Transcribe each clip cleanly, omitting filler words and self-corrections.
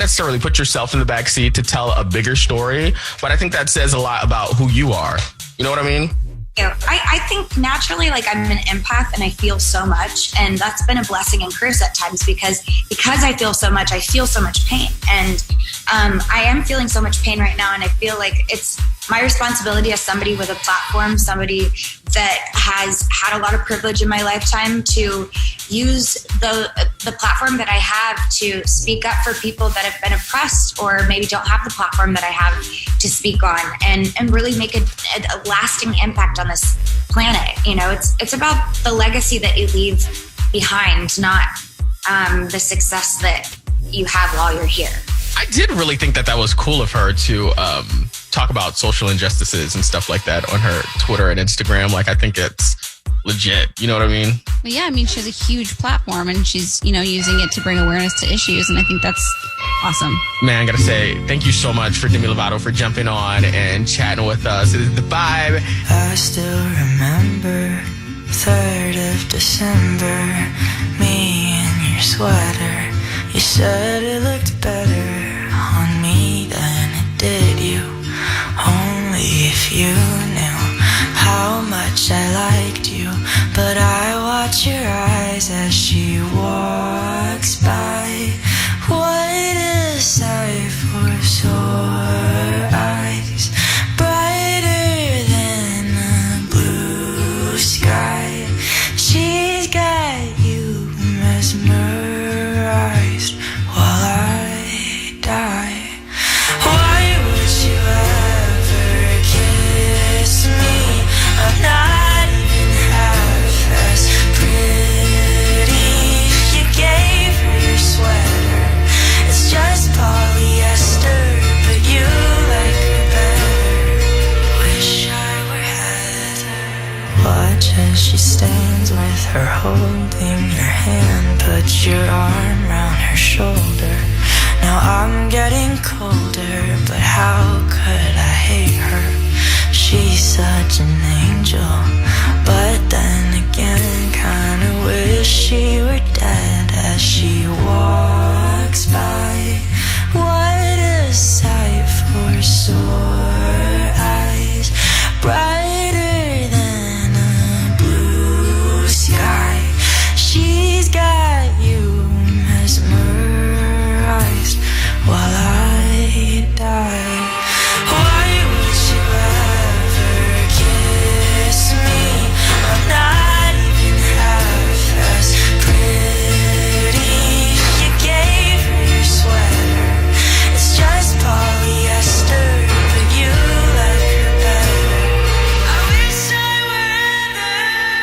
necessarily put yourself in the backseat to tell a bigger story, but I think that says a lot about who you are. You know what I mean? Yeah, I think naturally, like, I'm an empath and I feel so much, and that's been a blessing and curse at times because I feel so much, I feel so much pain, and I am feeling so much pain right now, and I feel like it's my responsibility as somebody with a platform, somebody that has had a lot of privilege in my lifetime, to use the platform that I have to speak up for people that have been oppressed or maybe don't have the platform that I have to speak on, and really make a lasting impact on this planet. You know, it's about the legacy that you leave behind, not the success that you have while you're here. I did really think that was cool of her to talk about social injustices and stuff like that on her Twitter and Instagram. Like, I think it's legit. You know what I mean? Well, yeah, I mean, she has a huge platform and she's, using it to bring awareness to issues. And I think that's awesome. Man, I gotta say, thank you so much for Demi Lovato for jumping on and chatting with us. It is The Vibe. I still remember 3rd of December, me in your sweater. You said it looked better on me than it did you. Only if you knew how much I liked you. But I watch your eyes as she walks by. What a sight for sore eyes, brighter than a blue sky. She's got you mesmerized while I die. Why would you ever kiss me? I'm not even half as pretty. You gave her your sweater. It's just polyester, but you like her better. Wish I were Heather. Watch as she stands with her holding your hand. Put your arm around her shoulder. Now I'm getting colder, but how could I hate her? She's such an angel, but then again, kinda wish she were dead as she walks by. What a sight for sore eyes, brighter than a blue sky. She's got you mesmerized while I die. Why would you ever kiss me? I'm not even half as pretty. You gave her your sweater. It's just polyester, but you like her better. I wish I were there.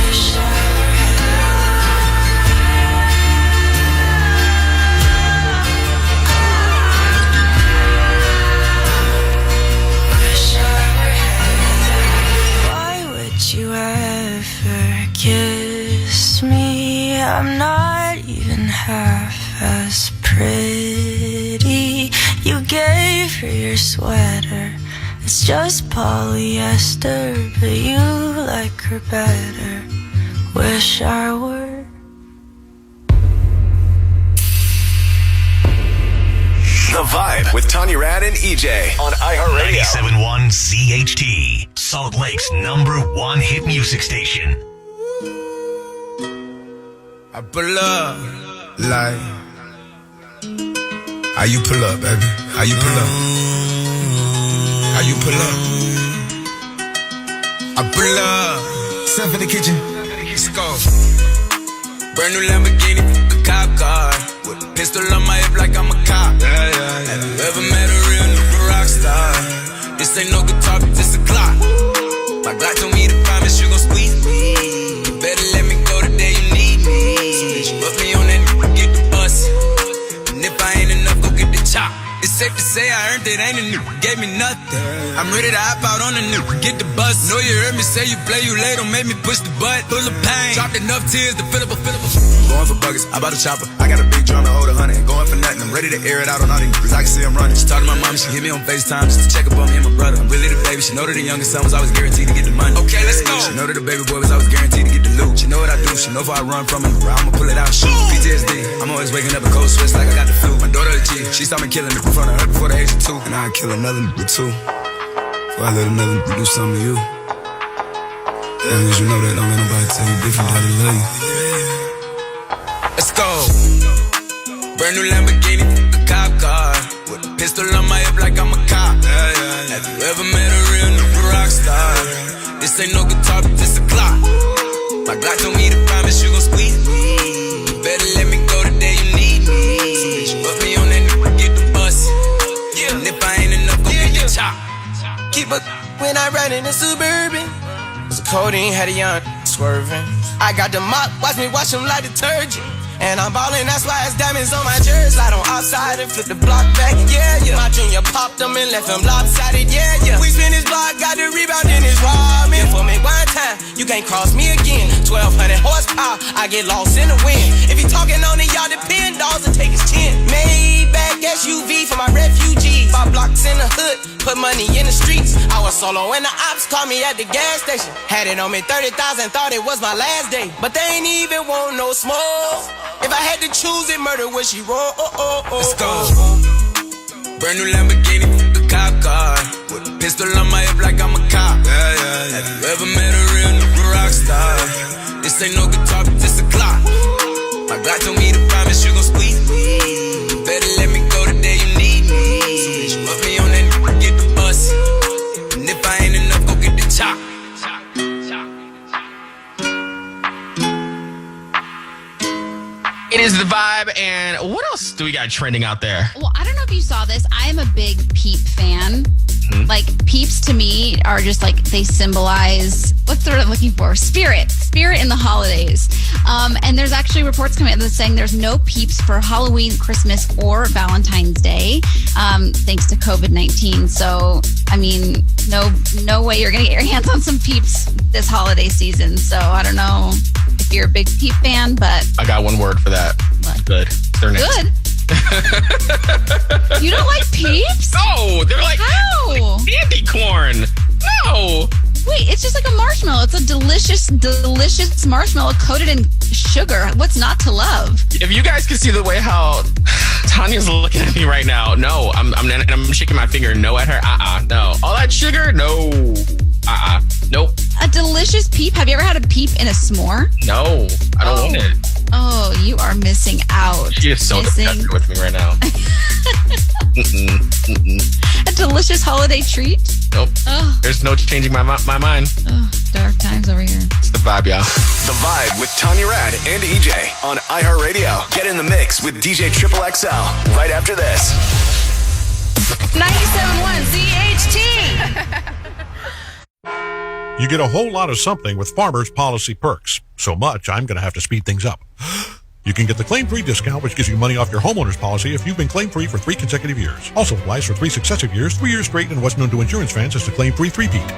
Wish I Why would you ever kiss me? I'm not even half as pretty. You gave her your sweater. It's just polyester, but you like her better. Wish I were. The Vibe with Tanya Rad and EJ on iHeartRadio. 97.1 CHT, Salt Lake's #1 hit music station. I pull up like, how you pull up, baby? How you pull up? How you pull up? I pull up, stuff in the kitchen. Let's go. Brand new Lamborghini, a cop car. With a pistol on my hip like I'm a cop. Have you ever met a real nigga rock star? This ain't no guitar, but this a clock. My Glock told me to promise you gon' squeeze me. You better let me go the day you need me. So bitch, you put me on that, get the bus. And if I ain't enough, go get the chop. It's safe to say I earned it, ain't a nigga gave me nothing. I'm ready to hop out on a nigga, get the bus. Know you heard me say you play, you late, don't make me push the butt. Full of pain, dropped enough tears to fill up a. Going for buggers, I bought a chopper. I got a big drum to hold 100. Going for nothing, I'm ready to air it out on all these niggas. I can see I'm running. She talked to my mom, she hit me on FaceTime just to check up on me and my brother. I'm really the baby, she know that the youngest son was always guaranteed to get the money. Okay, let's go. She know that the baby boy was always guaranteed to get the loot. She know what I do, she know if I run from him, I'ma pull it out and shoot. PTSD, I'm always waking up a cold sweats like I got the flu. My daughter a G, she saw me killing it in front of her before the age of 2. And I'd kill another nigga too, before I let another nigga do something to you. As long as you know that, don't let nobody tell you different, that I love you. Let's go. Brand new Lamborghini, a cop car. With a pistol on my hip like I'm a cop. Have you ever met a real nigga rock star? This ain't no guitar, but this a clock. My Glock told me to promise you gon' squeeze me. You better let me go the day you need me. So bitch, put me on that nigga, get the bus. And if I ain't enough, go get your chop. Keep up when I ride in the Suburban. The codeine had a young swerving. I got the mop, watch me wash them like detergent. And I'm ballin', that's why it's diamonds on my jersey. Slide on outside and flip the block back, yeah. My junior popped them and left them lopsided, yeah. We spin his block, got the rebound in his ramen. For me one time, you can't cross me again. 1,200 horsepower, I get lost in the wind. If he talking on it, y'all depend, dolls and take his chin. Maybach SUV for my refugees. 5 blocks in the hood, put money in the streets. I was solo and the ops called me at the gas station. Had it on me 30,000, thought it was my last day. But they ain't even want no smoke. If I had to choose it, murder would she roll? Let's go. Brand new Lamborghini, a cop car. With a pistol on my hip like I'm a cop. Have you ever met a real nigga rock star? This ain't no guitar, but this a clock. My Glock told me to promise you gon' squeeze me. You better let me go the day you need me. So bitch, put me on that nigga, get the bus. And if I ain't enough, go get the chop. It is the vibe, and what else do we got trending out there? Well, I don't know if you saw this. I am a big Peep fan. Mm-hmm. Like, Peeps to me are just like, they symbolize, what's the word I'm looking for? Spirit in the holidays. And there's actually reports coming out that's saying there's no Peeps for Halloween, Christmas, or Valentine's Day, thanks to COVID-19. So, I mean, no way you're going to get your hands on some Peeps this holiday season. So, I don't know if you're a big Peep fan, but I got one word for that. What? Good. They're next. Good. You don't like Peeps? No, they're like candy corn. No. Wait, it's just like a marshmallow. It's a delicious marshmallow coated in sugar. What's not to love? If you guys can see the way how Tanya's looking at me right now, no, I'm shaking my finger no at her. No. All that sugar? No. Nope. A delicious Peep. Have you ever had a Peep in a s'more? No, I don't want it. Oh, you are missing out. She is so disgusted with me right now. A delicious holiday treat? Nope. Oh. There's no changing my mind. Oh, dark times over here. It's the vibe, y'all. The Vibe with Tanya Rad and EJ on iHeartRadio. Get in the mix with DJ Triple XL right after this. 97.1 ZHT. You get a whole lot of something with Farmers Policy Perks. So much, I'm going to have to speed things up. You can get the claim-free discount, which gives you money off your homeowner's policy if you've been claim-free for 3 consecutive years. Also applies for 3 successive years, 3 years straight, and what's known to insurance fans as the claim-free three-peat.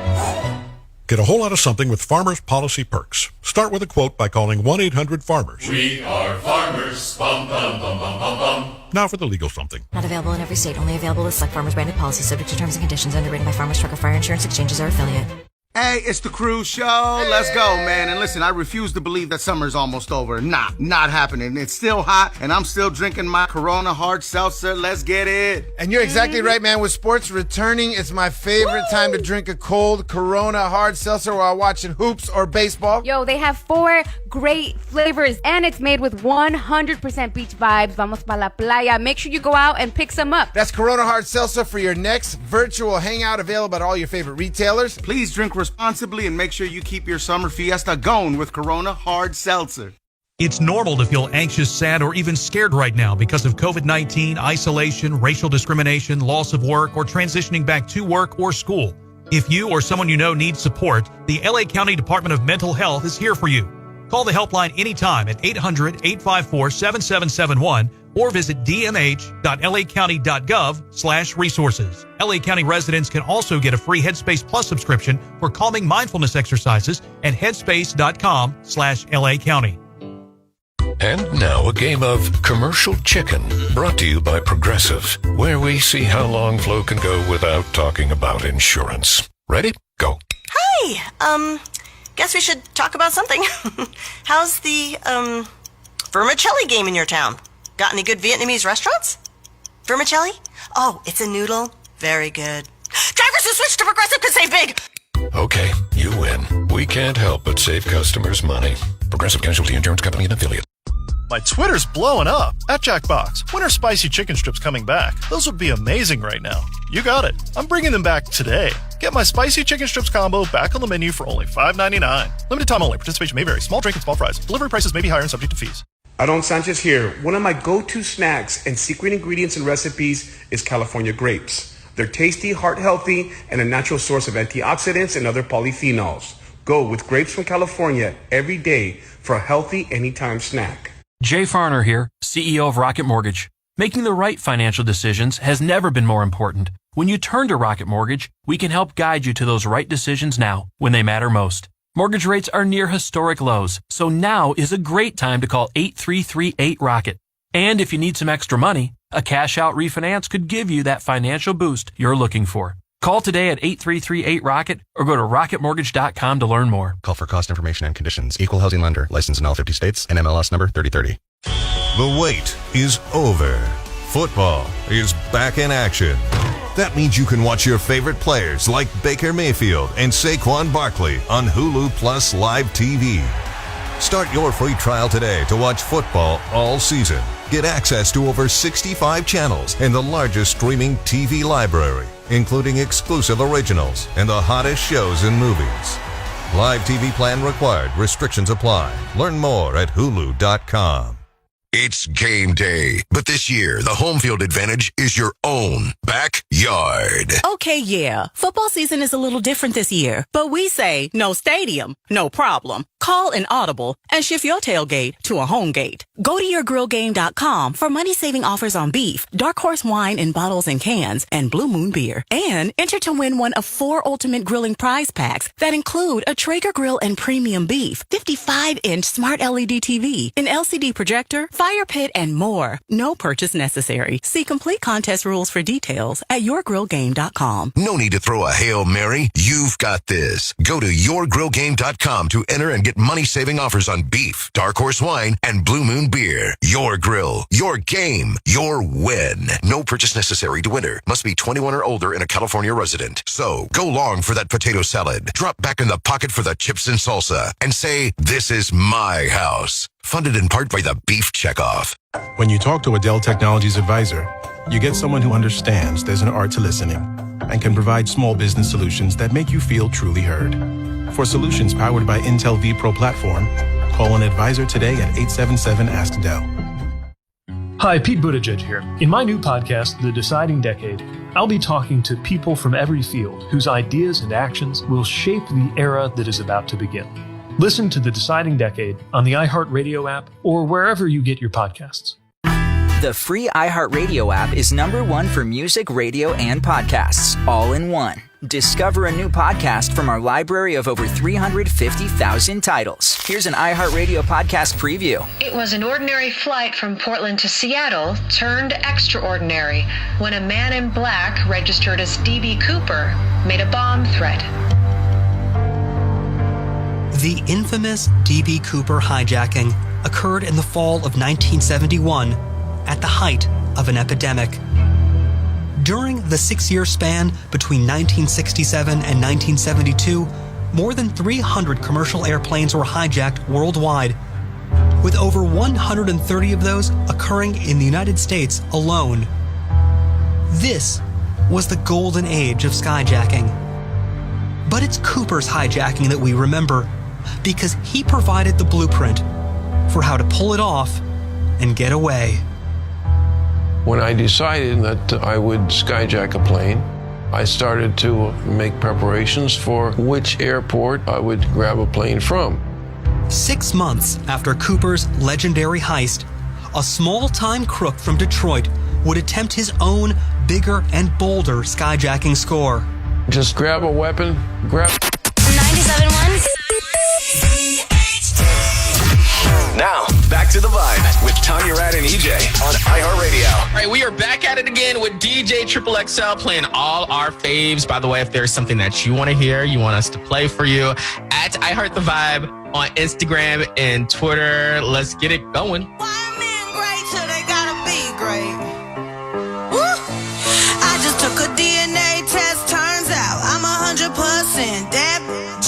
Get a whole lot of something with Farmers Policy Perks. Start with a quote by calling 1-800-FARMERS. We are farmers. Bum, bum, bum, bum, bum, bum. Now for the legal something. Not available in every state. Only available with select Farmers branded policies subject to terms and conditions. Underwritten by Farmers Truck or Fire Insurance Exchanges or affiliate. Hey, it's the Cruise Show. Let's go, man. And listen, I refuse to believe that summer's almost over. Not happening. It's still hot, and I'm still drinking my Corona hard seltzer. Let's get it. And you're exactly right, man. With sports returning, it's my favorite time to drink a cold Corona hard seltzer while watching hoops or baseball. Yo, they have 4 great flavors, and it's made with 100% beach vibes. Vamos pa la playa. Make sure you go out and pick some up. That's Corona hard seltzer for your next virtual hangout, available at all your favorite retailers. Please drink responsibly and make sure you keep your summer fiesta going with Corona hard seltzer. It's normal to feel anxious, sad, or even scared right now because of COVID-19, isolation, racial discrimination, loss of work, or transitioning back to work or school. If you or someone you know needs support, the LA County Department of Mental Health is here for you. Call the helpline anytime at 800-854-7771 or visit dmh.lacounty.gov/resources. LA County residents can also get a free Headspace Plus subscription for calming mindfulness exercises at headspace.com/LA County. And now a game of Commercial Chicken, brought to you by Progressive, where we see how long Flo can go without talking about insurance. Ready? Go. Hi. Guess we should talk about something. How's the, vermicelli game in your town? Got any good Vietnamese restaurants? Vermicelli? Oh, it's a noodle. Very good. Drivers who switch to Progressive can save big. Okay, you win. We can't help but save customers money. Progressive Casualty Insurance Company and Affiliate. My Twitter's blowing up. At Jackbox, when are spicy chicken strips coming back? Those would be amazing right now. You got it. I'm bringing them back today. Get my spicy chicken strips combo back on the menu for only $5.99. Limited time only. Participation may vary. Small drink and small fries. Delivery prices may be higher and subject to fees. Adon Sanchez here. One of my go-to snacks and secret ingredients and recipes is California grapes. They're tasty, heart-healthy, and a natural source of antioxidants and other polyphenols. Go with grapes from California every day for a healthy anytime snack. Jay Farner here, CEO of Rocket Mortgage. Making the right financial decisions has never been more important. When you turn to Rocket Mortgage, we can help guide you to those right decisions now, when they matter most. Mortgage rates are near historic lows, so now is a great time to call 8338-ROCKET. And if you need some extra money, a cash-out refinance could give you that financial boost you're looking for. Call today at 8338-ROCKET or go to rocketmortgage.com to learn more. Call for cost information and conditions. Equal housing lender. Licensed in all 50 states. NMLS number 3030. The wait is over. Football is back in action. That means you can watch your favorite players like Baker Mayfield and Saquon Barkley on Hulu Plus Live TV. Start your free trial today to watch football all season. Get access to over 65 channels and the largest streaming TV library, including exclusive originals and the hottest shows and movies. Live TV plan required. Restrictions apply. Learn more at hulu.com. It's game day, but this year, the home field advantage is your own backyard. Okay, yeah, football season is a little different this year, but we say no stadium, no problem. Call an audible and shift your tailgate to a home gate. Go to yourgrillgame.com for money-saving offers on beef, Dark Horse wine in bottles and cans, and Blue Moon beer. And enter to win one of 4 ultimate grilling prize packs that include a Traeger grill and premium beef, 55-inch smart LED TV, an LCD projector, fire pit, and more. No purchase necessary. See complete contest rules for details at yourgrillgame.com. No need to throw a Hail Mary. You've got this. Go to yourgrillgame.com to enter and get money-saving offers on beef, Dark Horse wine, and Blue Moon beer. Your grill, your game, your win. No purchase necessary to enter. Must be 21 or older and a California resident. So go long for that potato salad. Drop back in the pocket for the chips and salsa. And say, this is my house. Funded in part by the Beef Checkoff. When you talk to a Dell Technologies advisor, you get someone who understands there's an art to listening and can provide small business solutions that make you feel truly heard. For solutions powered by Intel vPro platform, call an advisor today at 877-ASK-DELL. Hi, Pete Buttigieg here. In my new podcast, The Deciding Decade, I'll be talking to people from every field whose ideas and actions will shape the era that is about to begin. Listen to The Deciding Decade on the iHeartRadio app or wherever you get your podcasts. The free iHeartRadio app is #1 for music, radio, and podcasts, all in one. Discover a new podcast from our library of over 350,000 titles. Here's an iHeartRadio podcast preview. It was an ordinary flight from Portland to Seattle turned extraordinary when a man in black, registered as D.B. Cooper, made a bomb threat. The infamous D.B. Cooper hijacking occurred in the fall of 1971 at the height of an epidemic. During the 6-year span between 1967 and 1972, more than 300 commercial airplanes were hijacked worldwide, with over 130 of those occurring in the United States alone. This was the golden age of skyjacking. But it's Cooper's hijacking that we remember, because he provided the blueprint for how to pull it off and get away. When I decided that I would skyjack a plane, I started to make preparations for which airport I would grab a plane from. 6 months after Cooper's legendary heist, a small-time crook from Detroit would attempt his own bigger and bolder skyjacking score. Just grab a weapon, grab... 97.1. Now, back to the Vibe with Tanya Rad and EJ on iHeartRadio. All right, we are back at it again with DJ Triple XL playing all our faves. By the way, if there's something that you want to hear, you want us to play for you, at iHeart the Vibe on Instagram and Twitter. Let's get it going. Why men great till they gotta be great? Woo! I just took a DNA test, turns out I'm 100% that.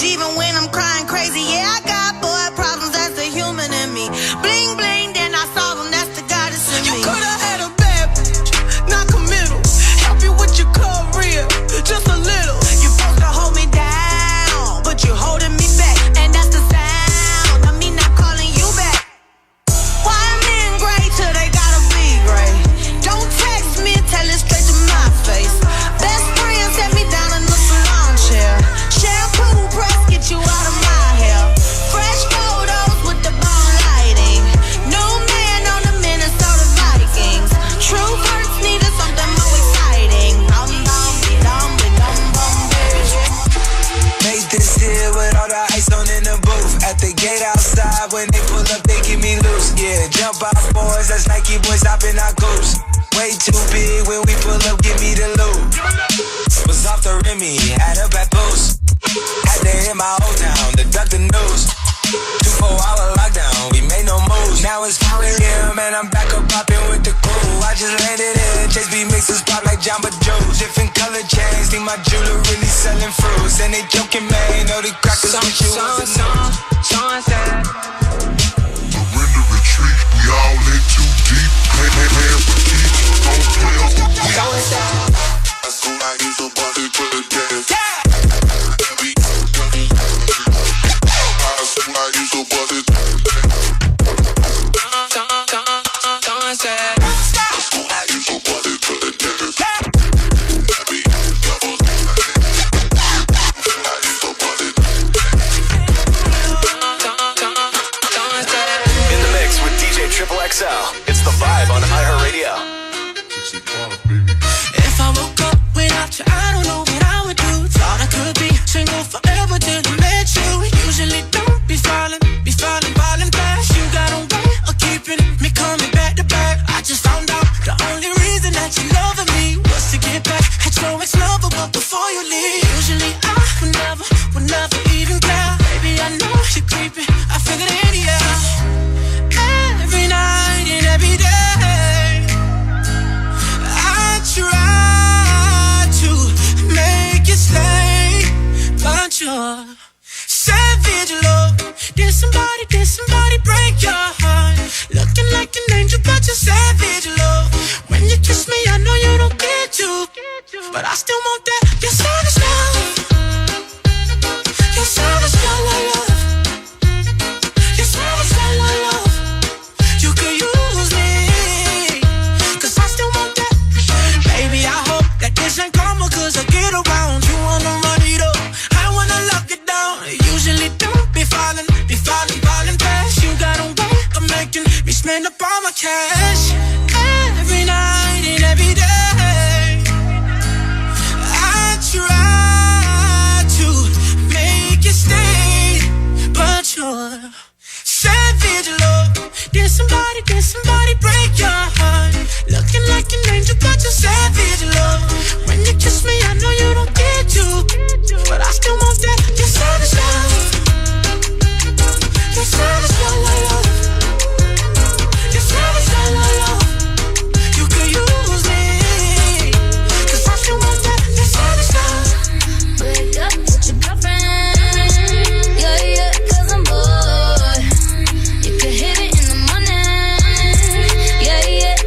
Even when I'm crying crazy, yeah, I got boy problems, that's the human in me. Bling bling, then I solve them, that's the goddess in me. You could've had a bad bitch, not committal. Help you with your career, just a little. You supposed to hold me down, but you holding me back, and that's the sound of me not calling you back. Why men great till they gotta be great? Don't text me, tell it straight to my face. Best friend set me down in the salon chair. Shampoo press, get you out of my hair. Fresh photos with the bomb lighting. New man on the Minnesota Vikings. True hurts needed something more exciting. Made this here with all the ice on in the booth. At the gate outside, when they pull up, they give me loose. Yeah, jump out boys, that's Nike boys hopping our goose. Way too big when we pull up, give me the loot. Was off the Remy, had a bad boost. Had to hit my old town to duck the news. 24-hour lockdown, we made no moves. Now it's 4 a.m. and I'm back up popping with the crew. I just landed in, Chase B mixes pop like Jamba Joe's. Different color chains, think my jeweler really selling fruits. And they joking, man, know the crackers with you. Sunset. Surrender, retreat, we all in too deep. Play for keeps, don't play us for keeps. I school I use a body for the dance. I use a body for the In the mix with DJ Triple XL. It's the Vibe on iHeartRadio. If I woke up without you, I don't know what I would do. Thought I could be single forever till I met you. Usually don't be falling fast. You got a way of keeping me coming back to back. I just found out the only reason that you loving me was to get back at your ex-lover, but before you leave, usually I would never even care. Baby, I know you're creeping, I figured it in the air. Every night and every day, I try to make you stay, but you're savage love. Did somebody break your heart? Looking like an angel, but you're savage love. When you kiss me, I know you don't get to, but I still want that. You're savage love. You're savage love. You're savage love. You could use me, 'cause I still want that. Baby, I hope that this ain't karma, 'cause I get around. You wanna run it up, I wanna lock it down. Usually don't be falling fast. You got a way of making me spend up all my cash. Every night and every day, I try to make you stay, but you're savage love. Did somebody break your heart? Looking like an angel, but you're savage love. When you kiss me, I know you don't get to, but I still want that. You're savage love. You're savage love. You're savage love. You could use me, 'cause I still want that. You're savage love. Break up with your girlfriend. Yeah, 'cause I'm bored. You could hit it in the morning. Yeah,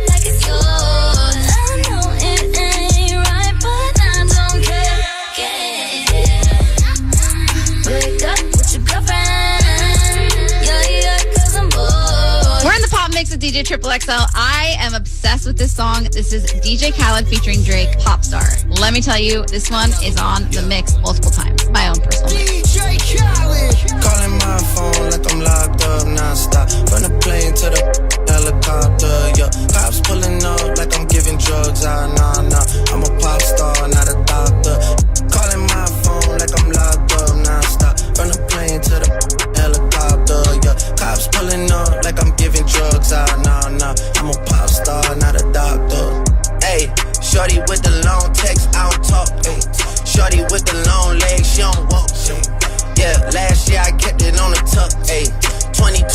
like it's yours. I know it ain't right, but I don't care. Break up with your girlfriend. Yeah, 'cause I'm bored. We're in the pop mix with DJ Triple XL. I am obsessed with this song. This is DJ Khaled featuring Drake, Popstar. Let me tell you, this one is on the mix multiple times. My own personal mix. DJ Khaled. Calling my phone like I'm locked up nonstop. From the plane to the helicopter.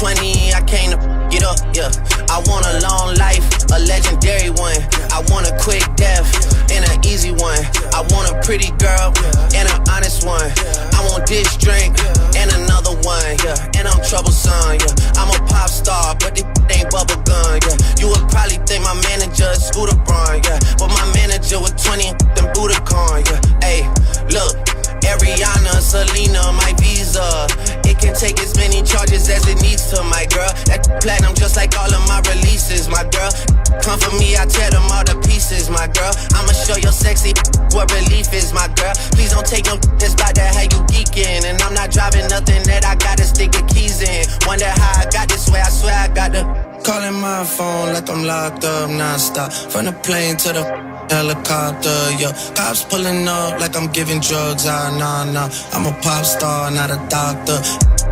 20, I came to get up, yeah. I want a long life, a legendary one. I want a quick death and an easy one. I want a pretty girl and an honest one. I want this drink and another one, yeah. And I'm troublesome, yeah. I'm a pop star, but this ain't bubble gun, yeah. You would probably think my manager is Scooter Braun, yeah. But my manager was 20 and Budokan, yeah. Hey, look. Ariana, Selena, my visa. It can take as many charges as it needs to, my girl. That platinum just like all of my releases, my girl. Come for me, I tear them all to pieces, my girl. I'ma show your sexy what relief is, my girl. Please don't take no that's about that how you geeking. And I'm not driving nothing that I gotta stick the keys in. Wonder how I got this way, I swear I got the calling my phone like I'm locked up nonstop. From the plane to the helicopter, yeah. Cops pulling up like I'm giving drugs, nah. I'm a pop star, not a doctor.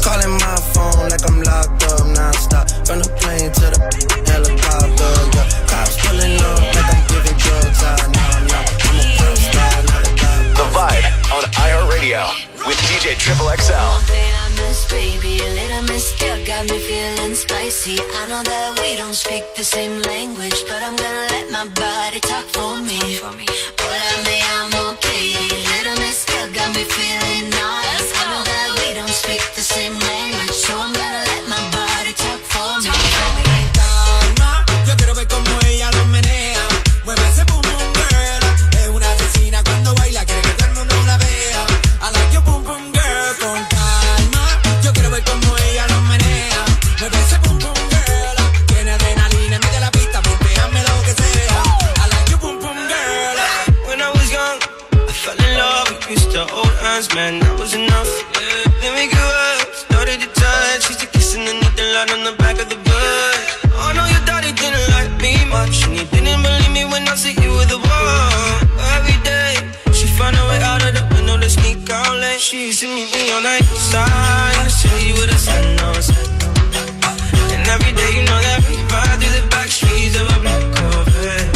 Calling my phone like I'm locked up nonstop. From the plane to the helicopter, yeah. Cops pulling up like I'm giving drugs, nah. I'm a pop star, not a doctor. The Vibe on iHeartRadio with DJ Triple XL. Baby, a little miss girl got me feeling spicy. I know that we don't speak the same language, but I'm gonna let my body talk for me. Hola, I'm okay. Little miss girl got me feeling nice. I know that we don't speak the same language, so I'm gonna let my body talk for me. Calma, yo quiero ver cómo ella lo menea. Mueve ese boom boom girl. Es una asesina cuando baila, quiere que todo el mundo la vea. I like your boom boom girl. Con calma, yo quiero ver cómo ella lo menea. Mueve ese boom boom girl. Tiene adrenalina, mete la pista, ponteame lo que sea. I like your boom boom girl. When I was young, I fell in love. We used to hold hands, man, that was enough. Yeah. Then we grew up, started to touch. Used to kiss underneath the light on the back of the bus. Oh no, your daddy didn't like me much, and he didn't believe me when I said you were the one. Every day, she found her way out of the window to sneak out late. She used to meet me on the side, I tell you with the sun on set. And every day, you know that we ride through the back streets of a black Corvette.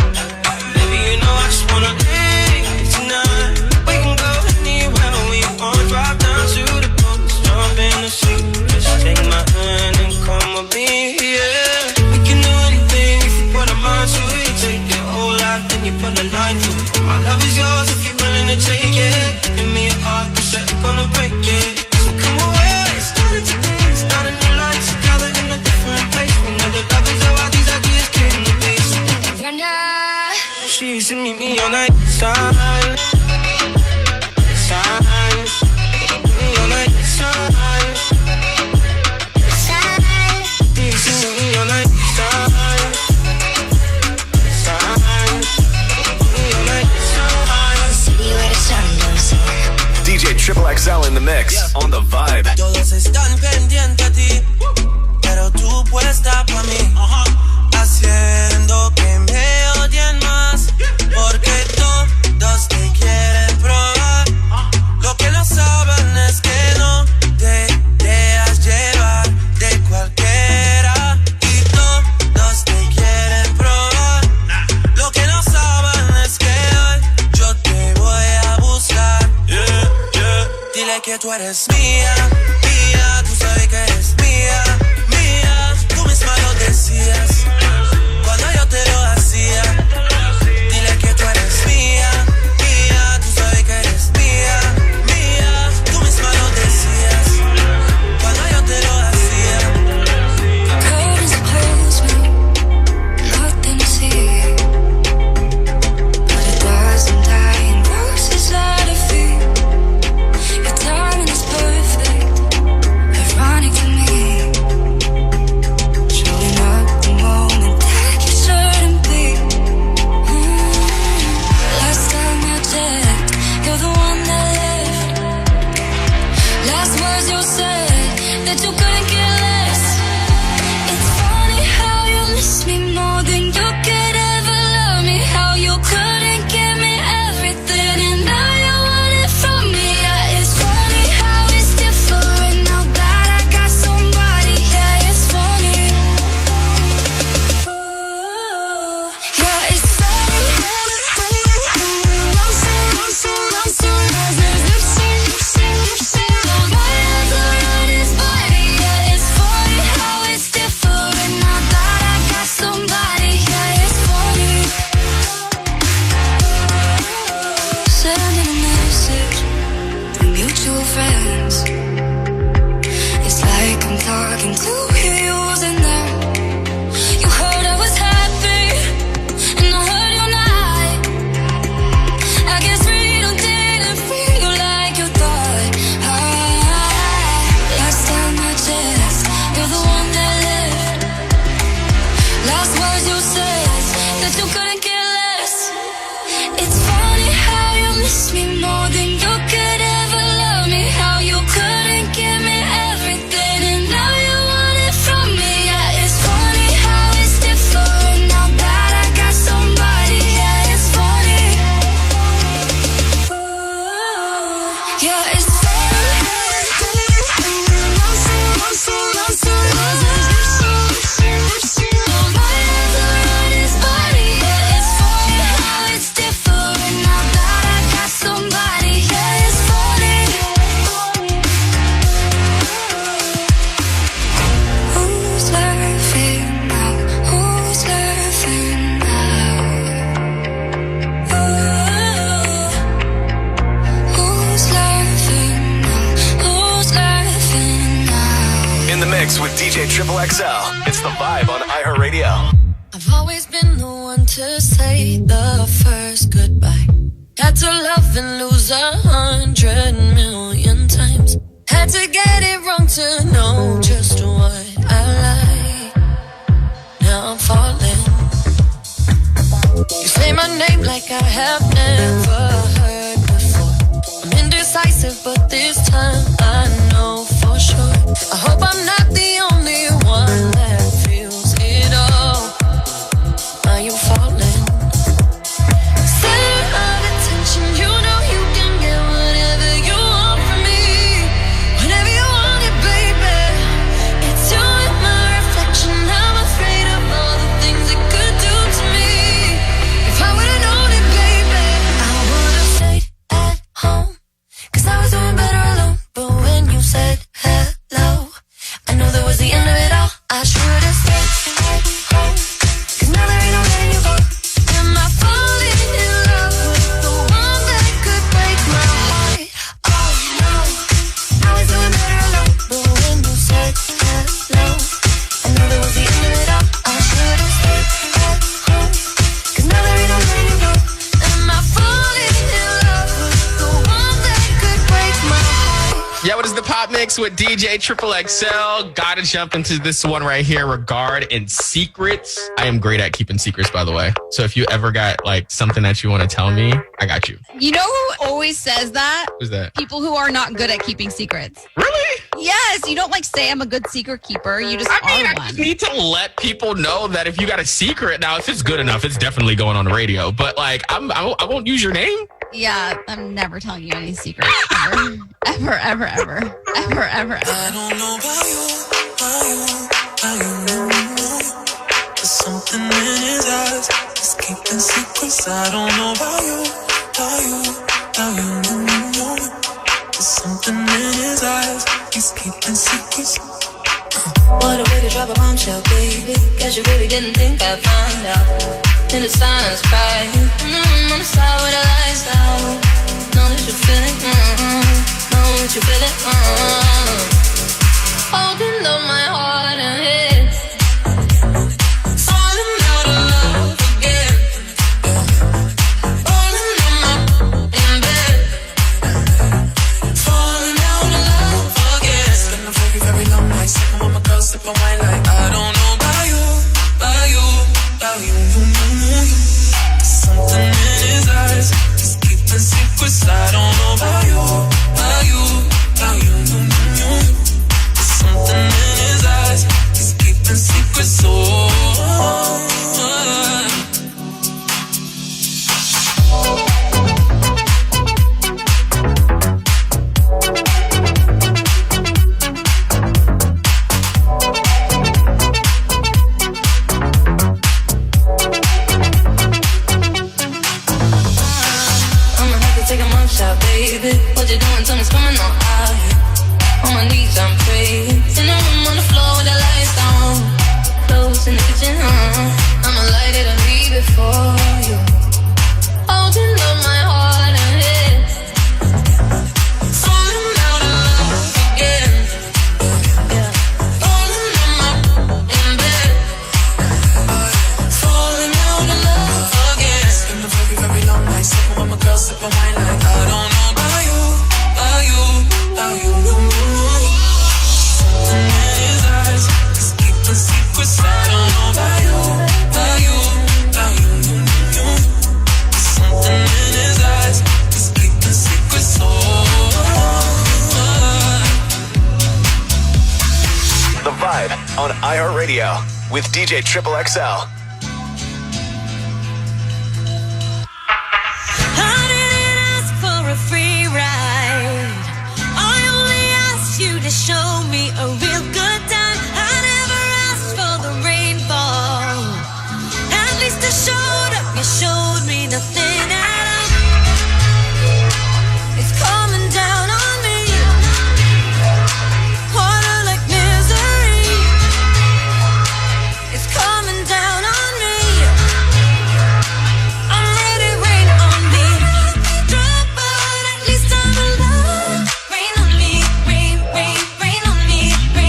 Baby, you know I just wanna leave tonight. We can go anywhere we want, drive down to the boats, jump in the sea. Just take my hand and come with me, yeah. We can do anything if you put a mind to it. Take your whole life, then you put a line to it. My love is yours if you're willing to take it. Give me a heart, cause I'm gonna break it. So come away, started today, start a new life together in a different place. We know the love is how all these ideas came to be. She used to meet me on the side. DJ Triple XL in the mix on The Vibe. Todos están pendientes a ti, pero tú puesta pa' mí, haciendo que me odien más, porque todos te quieren probar. Lo que no saben es que no te dejas llevar de cualquiera, y todos te quieren probar. Lo que no saben es que hoy yo te voy a buscar. Dile que tú eres mía, mía, tú sabes que eres mía, mía. Tú misma lo decías cuando yo te lo hacía. Dile que tú eres mía, mía, tú sabes que eres mía, mía. Tú misma lo decías cuando yo te lo hacía. Curtains close, nothing to see, but it doesn't die in roses out of fear. Your timing is perfect, mix with DJ Triple XL. It's The Vibe on iHeartRadio. I've always been the one to say the first goodbye. Had to love and lose 100 million times. Had to get it wrong to know just what I like. Now I'm falling. You say my name like I have never heard before. I'm indecisive, but this time I know for sure. I hope I'm not the only one that feels it all. Are you falling? Center of attention, you know you can get whatever you want from me. Whenever you want it, baby. It's you and my reflection. I'm afraid of all the things it could do to me. If I would've known it, baby, I would've stayed at home. 'Cause I was doing better alone. But when you said hello, I know that was the end of it all. I should've stayed at home. 'Cause now there ain't no letting you go. Am I falling in love with the one that could break my heart? Oh no, I was doing better alone. But when you said hello, I know that was the end of it all. I should've stayed at home. 'Cause now there ain't no letting you go. Am I falling in love with the one that could break my heart? Yeah, what is the pop mix with DJ Triple XL? Gotta jump into this one right here. Regard and secrets. I am great at keeping secrets, by the way. So if you ever got like something that you want to tell me, I got you. You know who always says that? Who's that? People who are not good at keeping secrets. Really? Yes, you don't like say I'm a good secret keeper. You just I are mean, I one. just need to let people know that if you got a secret, now if it's good enough, it's definitely going on the radio. But like, I won't use your name. Yeah, I'm never telling you any secrets. Ever. Ever, ever, ever. Ever, ever, ever. I don't know about you. There's something in his eyes. He's keeping secrets. I don't know about you. There's something in his eyes. He's keeping secrets. What a way to drop a bombshell, baby. Guess you really didn't think I'd find out. In the silence, cry. I'm on the side where the lights out. Know that you feel it, know that you feel it, holding up my heart and head. Falling out of love again. Falling on my in bed. Falling out of love again. Spend a very, very long night sipping with my girl, sipping wine like I don't know about you. Something in his eyes. He's keeping secrets. I don't know about you. Something in his eyes. He's keeping secrets. Baby, what you doing? Tell me it's coming on out here. On my knees, I'm praying. In the room on the floor with the lights down. Close in the kitchen, I'ma light it and leave it for you. Holding up my heart and head. Falling out of love again. Yeah. Falling on my in bed. Falling out of love again. Spend a very, very long night sipping with my girl, sipping wine like I don't know. Something in his eyes. He's keeping secrets. I don't know about you. Something in his eyes. He's keeping secrets. The Vibe on iHeartRadio with DJ Triple XL. Free ride. I only asked you to show me a real good time. I never asked for the rainfall. At least I showed up. You showed me nothing at all. It's coming down on me. Water like misery. It's coming down on me. I'm ready, rain on me. Rain on me, rain, rain, rain on me, rain.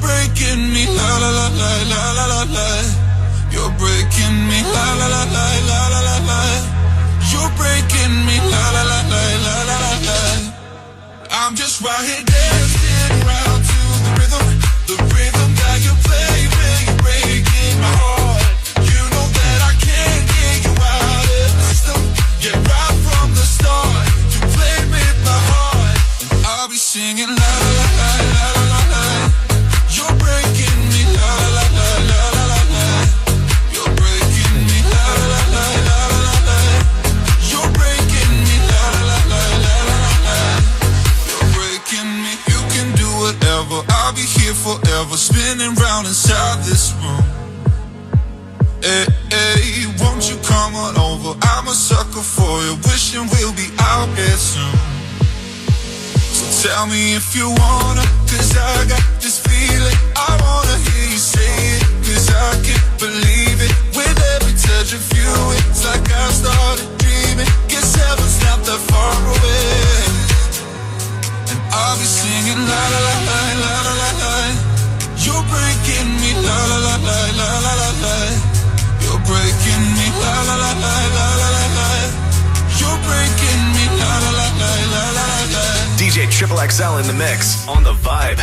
breaking me, la la la la la la la la. You're breaking me, la la la la la la la la. You're breaking me, la la la la la la la la. I'm just right here dancing around to the rhythm that you play when you're breaking my heart. You know that I can't get you out of the system. Yeah, right from the start, you played with my heart, and I'll be singing la la la la la la la la. You're breaking me, la la la la la la la. You're breaking me, la la la la la la la. You're breaking me, la la la la la la la. You're breaking me. You can do whatever. I'll be here forever, spinning round inside this room. Hey, hey, won't you come on over? I'm a sucker for you, wishing we'll be out here soon. So tell me if you wanna, cause I got this feeling. I wanna hear you say it, cause I can't believe it. With every touch of you, it's like I started dreaming. Guess heaven's not that far away. And I'll be singing la la la la la la la la. You're breaking me, la la la la la la la la. You're breaking me, la la la la la la la la. You're breaking me, la la la la la la la. DJ Triple XL in the mix on the Vibe.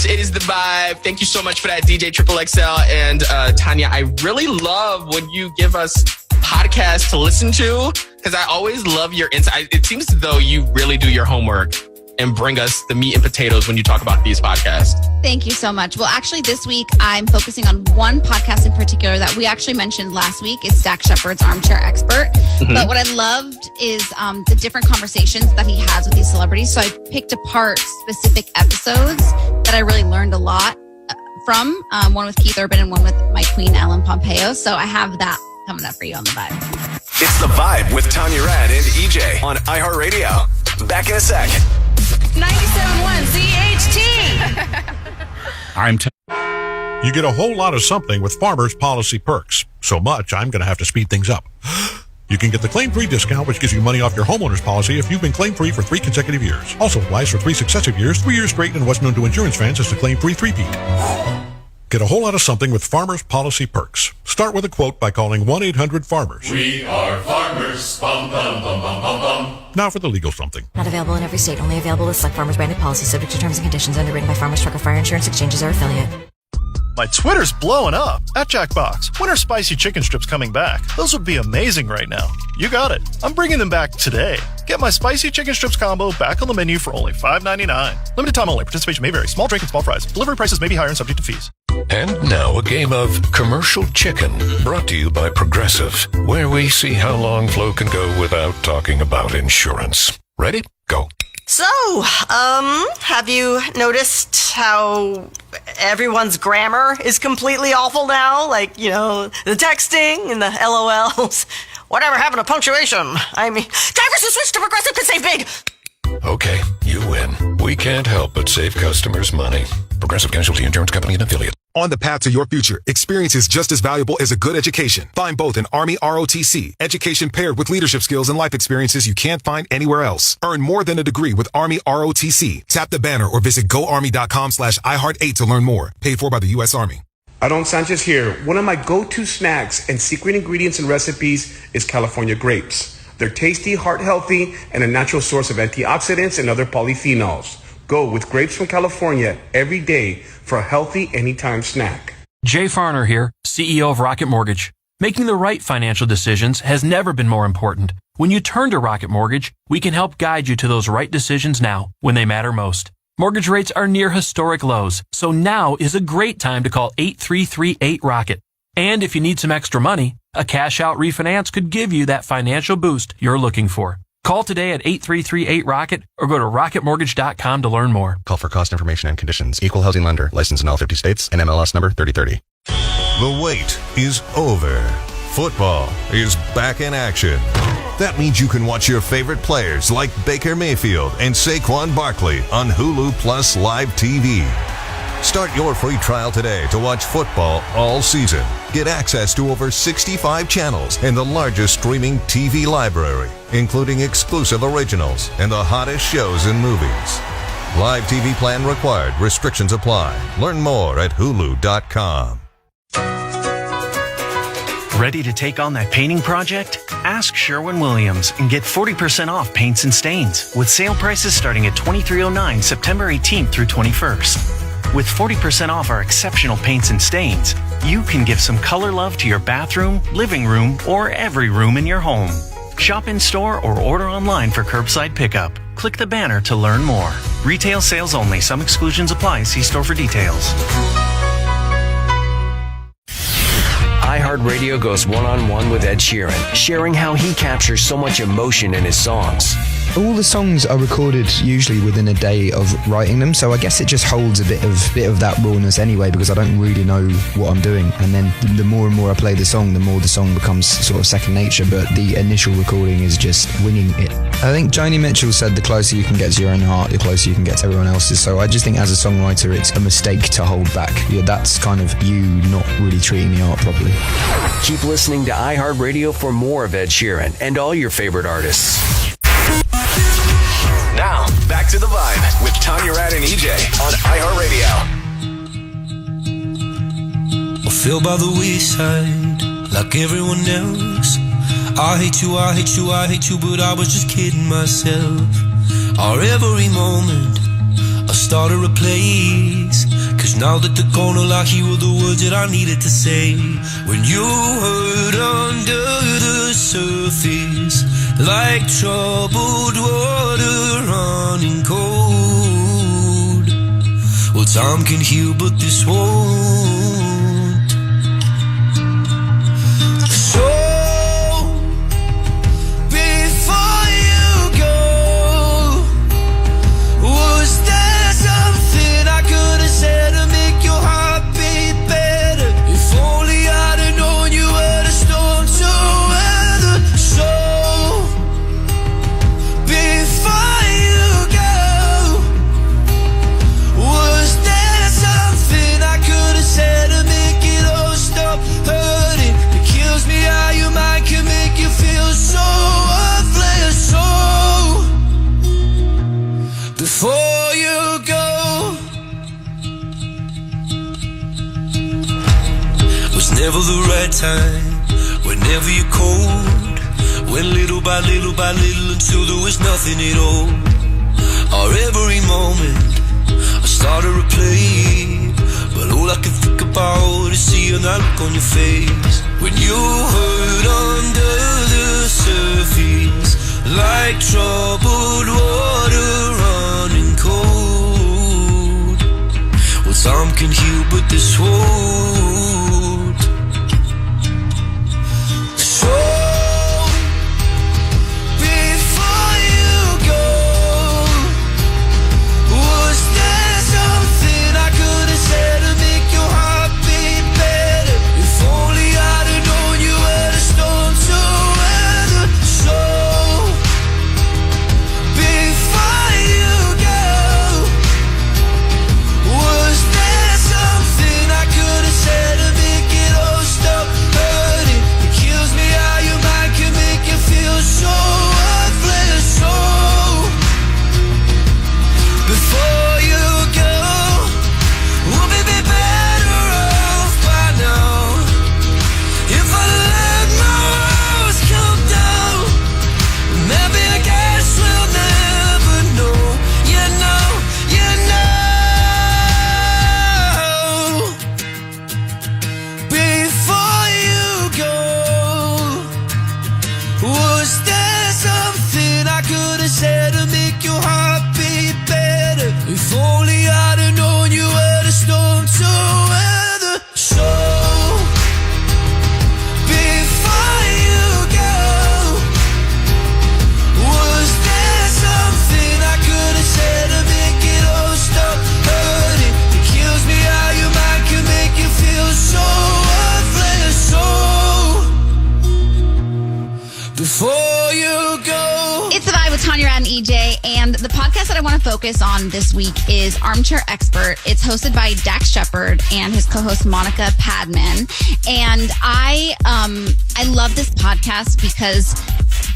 It is the Vibe. Thank you so much for that, DJ Triple XL. And Tanya, I really love when you give us podcasts to listen to, because I always love your insight. It seems as though you really do your homework and bring us the meat and potatoes when you talk about these podcasts. Thank you so much. Well, actually, this week, I'm focusing on one podcast in particular that we actually mentioned last week. It's Dak Shepard's Armchair Expert. Mm-hmm. But what I loved is the different conversations that he has with these celebrities. So I picked apart specific episodes that I really learned a lot from, one with Keith Urban and one with my queen, Ellen Pompeo. So I have that coming up for you on The Vibe. It's The Vibe with Tanya Rad and EJ on iHeartRadio. Back in a sec. 97.1 CHT. You get a whole lot of something with Farmers Policy Perks. So much, I'm going to have to speed things up. You can get the claim-free discount, which gives you money off your homeowner's policy if you've been claim-free for 3 consecutive years. Also applies for 3 successive years, 3 years straight, and what's known to insurance fans as the claim-free three-peat. Get a whole lot of something with Farmers Policy Perks. Start with a quote by calling 1-800-FARMERS. We are farmers. Bum, bum, bum, bum, bum, bum. Now for the legal something. Not available in every state. Only available with select Farmers branded policies, subject to terms and conditions. Underwritten by Farmers Truck or Fire Insurance Exchanges or affiliate. My Twitter's blowing up. At Jackbox, winter spicy chicken strips coming back. Those would be amazing right now. You got it. I'm bringing them back today. Get my spicy chicken strips combo back on the menu for only $5.99. Limited time only. Participation may vary. Small drink and small fries. Delivery prices may be higher and subject to fees. And now a game of Commercial Chicken, brought to you by Progressive, where we see how long Flo can go without talking about insurance. Ready? Go. So, have you noticed how everyone's grammar is completely awful now? Like, you know, the texting and the LOLs. Whatever happened to punctuation? I mean, drivers who switch to Progressive could save big. Okay, you win. We can't help but save customers money. Progressive Casualty Insurance Company and Affiliate. On the path to your future, experience is just as valuable as a good education. Find both in Army ROTC, education paired with leadership skills and life experiences you can't find anywhere else. Earn more than a degree with Army ROTC. Tap the banner or visit goarmy.com/iHeart8 to learn more. Paid for by the U.S. Army. Adon Sanchez here. One of my go-to snacks and secret ingredients and recipes is California grapes. They're tasty, heart-healthy, and a natural source of antioxidants and other polyphenols. Go with grapes from California every day for a healthy anytime snack. Jay Farner here, CEO of Rocket Mortgage. Making the right financial decisions has never been more important. When you turn to Rocket Mortgage, we can help guide you to those right decisions now, when they matter most. Mortgage rates are near historic lows, so now is a great time to call 8338-ROCKET. And if you need some extra money, a cash-out refinance could give you that financial boost you're looking for. Call today at 8338-ROCKET or go to rocketmortgage.com to learn more. Call for cost information and conditions. Equal housing lender. Licensed in all 50 states. NMLS number 3030. The wait is over. Football is back in action. That means you can watch your favorite players like Baker Mayfield and Saquon Barkley on Hulu Plus Live TV. Start your free trial today to watch football all season. Get access to over 65 channels and the largest streaming TV library, including exclusive originals and the hottest shows and movies. Live TV plan required. Restrictions apply. Learn more at hulu.com. Ready to take on that painting project? Ask Sherwin-Williams and get 40% off paints and stains with sale prices starting at $23.09 September 18th through 21st. With 40% off our exceptional paints and stains, you can give some color love to your bathroom, living room, or every room in your home. Shop in store or order online for curbside pickup. Click the banner to learn more. Retail sales only. Some exclusions apply. See store for details. iHeartRadio goes one-on-one with Ed Sheeran, sharing how he captures so much emotion in his songs. All the songs are recorded usually within a day of writing them, so I guess it just holds a bit of that rawness anyway, because I don't really know what I'm doing. And then the more and more I play the song, the more the song becomes sort of second nature, but the initial recording is just winging it. I think Joni Mitchell said the closer you can get to your own heart, the closer you can get to everyone else's. So I just think as a songwriter, it's a mistake to hold back. Yeah, that's kind of you not really treating the art properly. Keep listening to iHeartRadio for more of Ed Sheeran and all your favorite artists. Now, back to the Vibe with Tanya Rad and EJ on iHeartRadio. I feel by the wayside like everyone else. I hate you, I hate you, I hate you, but I was just kidding myself. Our every moment I started a place, cause now that they're gone, all I hear were the words that I needed to say. When you hurt under the surface, like troubled water running cold. Well, time can heal, but this won't. So, before you go, was there something I could have said to make your heart beat better? If only I'd have known you were the storm to weather. So, before you go, was there something I could have said to make it all stop hurting? It kills me how your mind can make you feel so worthless. So, before you go, was never the right time, whenever you're cold. Went little by little by little until there was nothing at all. Our every moment I started to play, but all I can think about is seeing that look on your face. When you hurt under the surface, like troubled water running cold. Well, some can heal, but this won't. So before you go, was there something I could have said to make your heart beat better? If only I'd have known you were the storm to weather. So before you go, was there something I could have said to make it all stop hurting? It kills me how your mind can make you feel so worthless. So before you go, we'll be better off by now. If I let my walls come down, maybe I guess we'll never know. You know, you know. Before you go, was there something I could have said to make your heart beat better? If only I'd have known you were the storm to weather. So before you go, was there something I could have said to make it all stop hurting? It kills me how your mind can make you feel so worthless. So before you go. It's the Vibe with Tanya Rad and EJ, and the podcast that I want to focus on this week is Armchair Expert. It's hosted by Dax Shepard and his co-host Monica Padman. And I love this podcast because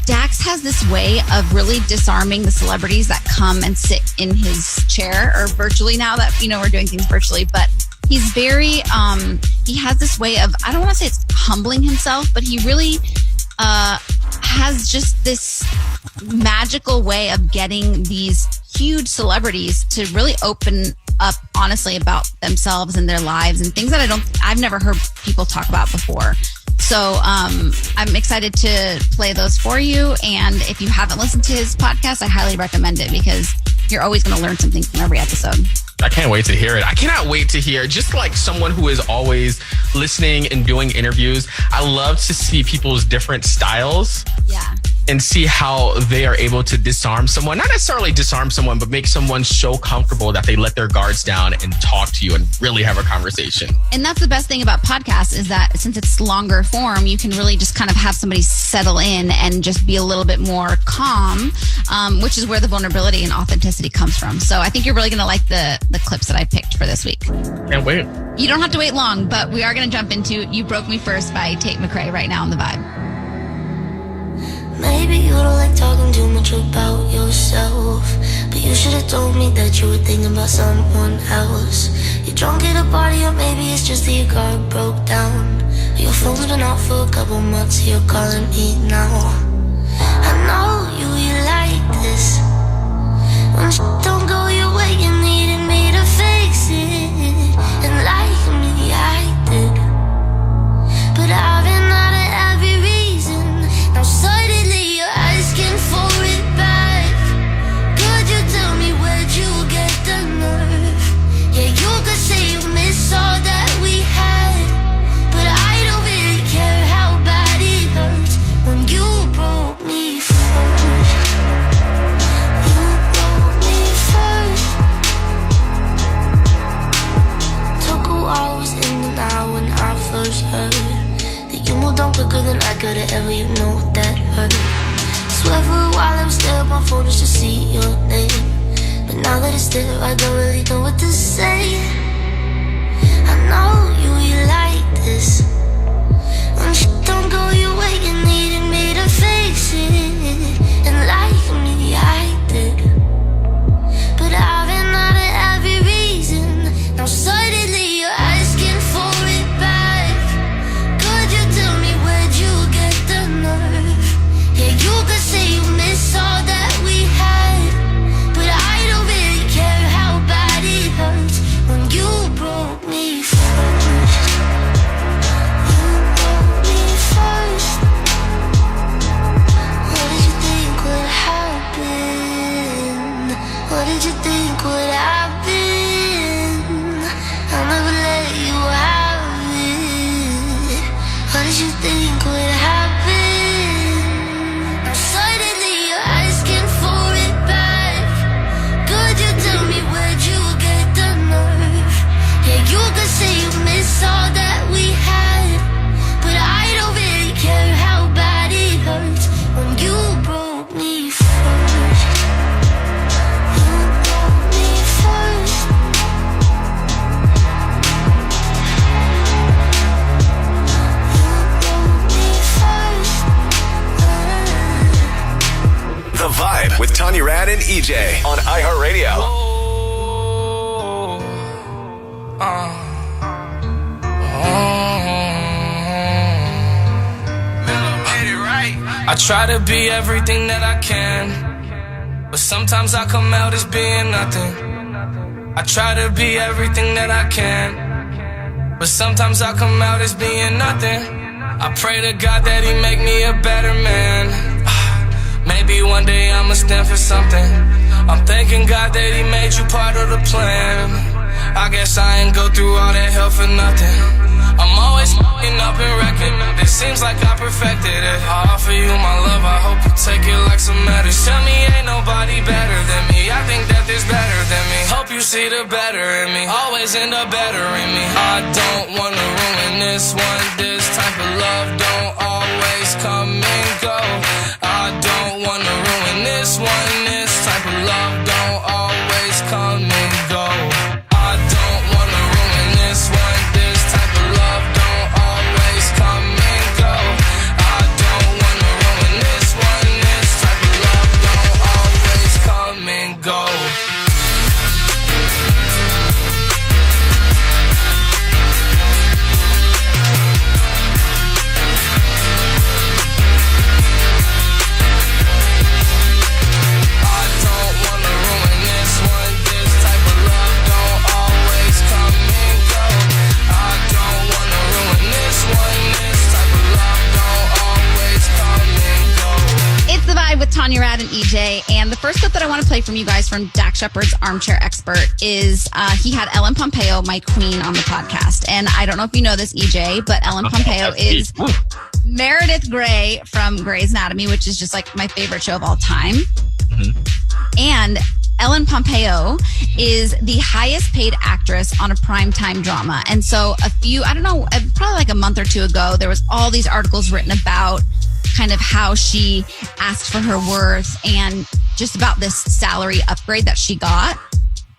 Dax has this way of really disarming the celebrities that come and sit in his chair, or virtually now that, we're doing things virtually, but he's very, he has this way of, I don't want to say it's humbling himself, but he really has just this magical way of getting these huge celebrities to really open up honestly about themselves and their lives and things that I've never heard people talk about before. So I'm excited to play those for you. And if you haven't listened to his podcast, I highly recommend it because you're always going to learn something from every episode. I can't wait to hear it. I cannot wait to hear, just like someone who is always listening and doing interviews, I love to see people's different styles. Yeah. And see how they are able to disarm someone, not necessarily disarm someone, but make someone so comfortable that they let their guards down and talk to you and really have a conversation. And that's the best thing about podcasts is that since it's longer form, you can really just kind of have somebody settle in and just be a little bit more calm, which is where the vulnerability and authenticity comes from. So I think you're really going to like the clips that I picked for this week. Can't wait. You don't have to wait long, but we are going to jump into You Broke Me First by Tate McRae right now on The Vibe. Maybe you don't like talking too much about yourself, but you should have told me that you were thinking about someone else. You're drunk at a party, or maybe it's just that your car broke down. Your phone's been out for a couple months, you're calling me now. I know you like this. When shit don't go your way, you needed me to fix it. And like me, I did. But I've been out of every reason. Now suddenly you're asking for it back. Could you tell me where'd you get the nerve? Yeah, you could say you miss all that we had, but I don't really care how bad it hurts when you broke me first. You broke me first. Took a while, was in and out when I first heard that you moved on quicker than I could've ever, you know that hurt. Swear for a while I was there on my phone just to see your name, but now that it's there I don't really know what to say. I know you like this. When shit don't go your way, you needed me to fix it. And like me, I did. But I've been out of every reason. Now suddenly you're asking for it back. Could you tell me where'd you get the nerve? Yeah, you could say you miss all that we had, but I don't really care how bad it hurts when you broke me first. You broke me think would happen? Now suddenly you're asking for it back. Could you tell me where'd you get the nerve? Yeah, you could say you miss all that we had, but I don't really care how bad it hurts when you broke me first. You broke me first. The Vibe with Tanya Rad and EJ on iHeartRadio. I try to be everything that I can, but sometimes I come out as being nothing. I try to be everything that I can, but sometimes I come out as being nothing. I pray to God that he make me a better man. Maybe one day I'ma stand for something. I'm thanking God that he made you part of the plan. I guess I ain't go through all that hell for nothing. I'm always f***ing up and wrecking. It seems like I perfected it. I offer you my love, I hope you take it like some medicine. Tell me ain't nobody better than me. I think that there's better than me. Hope you see the better in me. Always end up better in me. I don't wanna ruin this one. This type of love don't always come and go. I don't wanna ruin this one. This type of love don't always come and go. I don't wanna ruin this one. This type of love don't always come and go. I don't wanna ruin this one. This type of love don't always come and go. With Tanya Rad and EJ. And the first clip that I want to play from you guys from Dax Shepard's Armchair Expert is he had Ellen Pompeo, my queen, on the podcast. And I don't know if you know this, EJ, but Ellen Pompeo is Meredith Grey from Grey's Anatomy, which is just like my favorite show of all time. And Ellen Pompeo is the highest paid actress on a primetime drama. And so probably like a month or two ago, there was all these articles written about kind of how she asked for her worth and just about this salary upgrade that she got.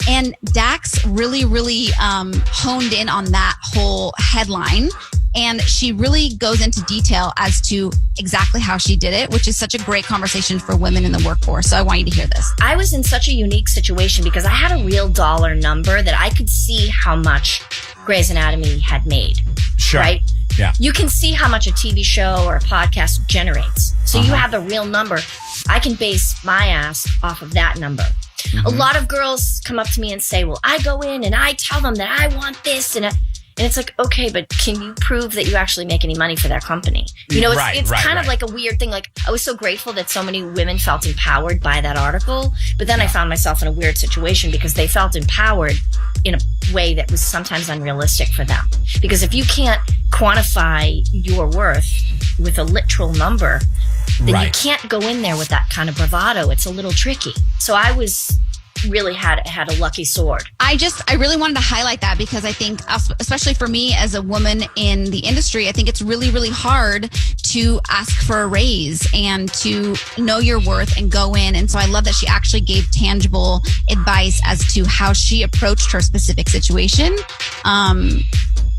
And Dax really, really honed in on that whole headline. And she really goes into detail as to exactly how she did it, which is such a great conversation for women in the workforce. So I want you to hear this. I was in such a unique situation because I had a real dollar number that I could see how much Grey's Anatomy had made. Sure. Right? Yeah. You can see how much a TV show or a podcast generates. So you have the real number. I can base my ass off of that number. A lot of girls come up to me and say, well, I go in and I tell them that I want this. And it's like, okay, but can you prove that you actually make any money for that company? You know, it's kind of like a weird thing. Like, I was so grateful that so many women felt empowered by that article. But then I found myself in a weird situation because they felt empowered in a way that was sometimes unrealistic for them. Because if you can't quantify your worth with a literal number, then you can't go in there with that kind of bravado. It's a little tricky. So I was really had a lucky sword. I really wanted to highlight that because I think, especially for me as a woman in the industry, I think it's really, really hard to ask for a raise and to know your worth and go in. And so I love that she actually gave tangible advice as to how she approached her specific situation,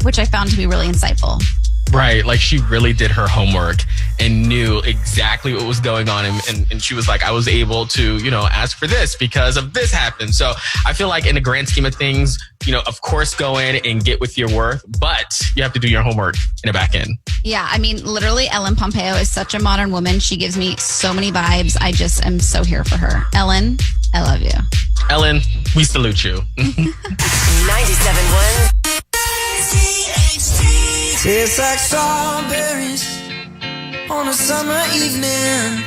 which I found to be really insightful. Right. Like she really did her homework and knew exactly what was going on. And she was like, I was able to, ask for this because of this happened. So I feel like in the grand scheme of things, of course, go in and get with your worth, but you have to do your homework in the back end. Yeah. I mean, literally, Ellen Pompeo is such a modern woman. She gives me so many vibes. I just am so here for her. Ellen, I love you. Ellen, we salute you. 97.1 Tastes like strawberries on a summer evening,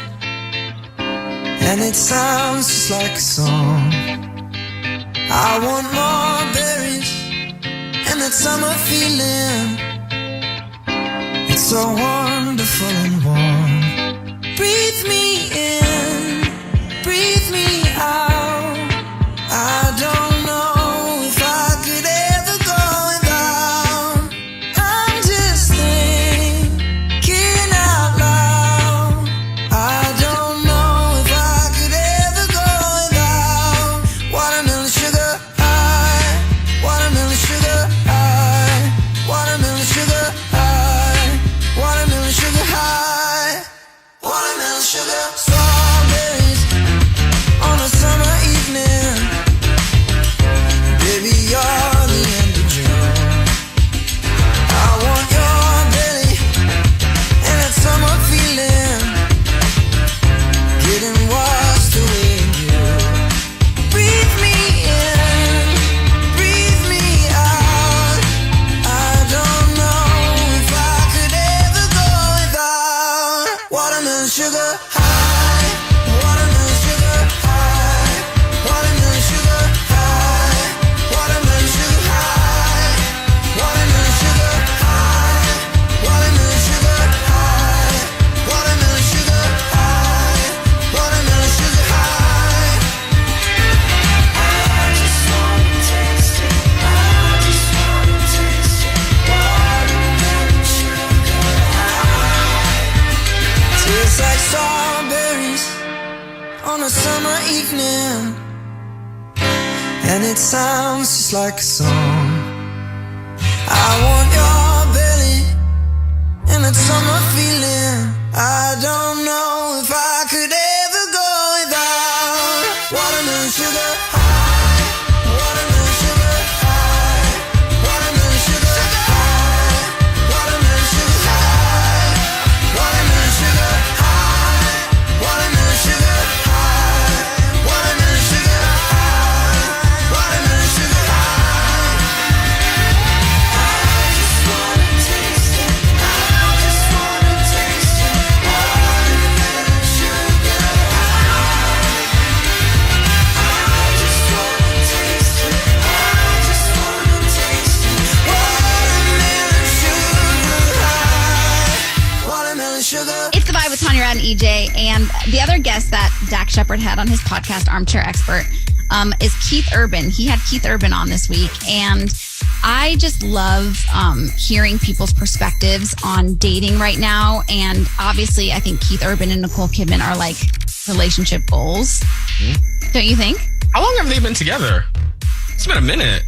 and it sounds just like a song. I want more berries and that summer feeling. It's so wonderful and warm. Breathe me in, breathe me out. I don't know if I could ever go without. I'm just thinking out loud. I don't know if I could ever go without watermelon sugar high, watermelon sugar high, watermelon sugar high, watermelon sugar high, watermelon sugar. Strawberries on a summer evening. Baby, you're the end of June. I want your belly and that summer feeling, getting washed away in you. Breathe me in, breathe me out. I don't know if I could ever go without watermelon sugar high, watermelon sugar high, watermelon sugar high, watermelon sugar high, watermelon sugar high, watermelon sugar high, watermelon sugar high, watermelon sugar high. I just wanna taste it. I just wanna taste it. Watermelon sugar high. Tastes like strawberries on a summer evening, and it sounds just like a song. I want your belly and that summer feeling. I don't know if I could ever go without watermelon sugar high, watermelon sugar high, watermelon sugar high, watermelon sugar high, watermelon sugar high, watermelon sugar high, watermelon sugar high, watermelon sugar high. I just wanna taste it. I just wanna taste it. Watermelon sugar high. I just wanna taste it. I just wanna taste it. Watermelon sugar high. Watermelon sugar. It's the Vibe with Tanya Rad and EJ, and the other guest that Dak Shepard had on his podcast, Armchair Expert, is Keith Urban. He had Keith Urban on this week, and I just love hearing people's perspectives on dating right now. And obviously, I think Keith Urban and Nicole Kidman are like relationship goals. Don't you think? How long have they been together? It's been a minute.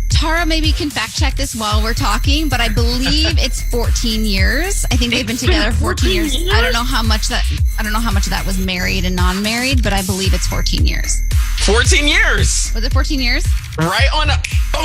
Tara maybe can fact check this while we're talking, but I believe it's 14 years. I think they've been together 14 years. I don't know how much of that was married and non-married, but I believe it's 14 years. 14 years. Was it 14 years? Right on.